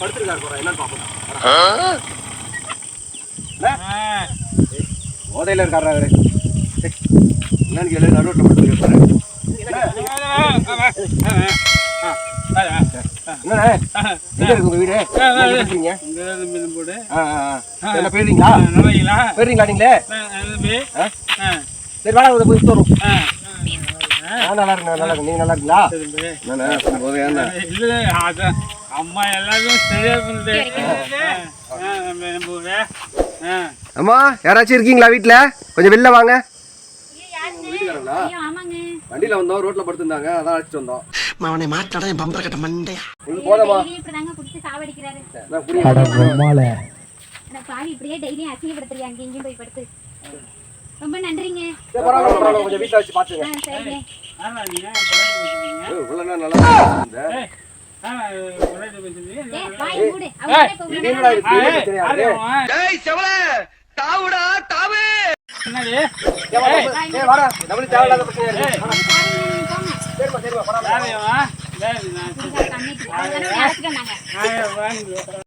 படுத்துருக்காரு போறா என்னன்னு பாப்போம். ஓதையில இருக்காரா அவரு? என்னன்னு கேளு, நடுவுல படுத்துருக்காரு. என்னண்ணே எங்க இருக்கு உங்க வீடு? என்ன போயிருந்தீங்களா? போயிருந்தீங்களா நீங்களே? சரி வேணா போய் தோறும். நல்லா இருக்கு நல்லா இருக்கு. நீங்க நல்லா இருக்கீங்களா? அம்மா எல்லாரும் சரியா பண்ணுது. அம்மா யாராச்சும் இருக்கீங்களா வீட்டுல? கொஞ்சம் வெளில வாங்க. வண்டியில வந்தோம், ரோட்ல படுத்திருந்தாங்க, அதான் அழைச்சிட்டு வந்தோம். அவனை மாட்டாடா என் பம்பர கட்ட மண்டையா. உங்களுக்கு போதமா? ரொம்ப நன்றிங்க. கொஞ்சம் வீட்டுல வச்சு பாத்துங்க. என்னது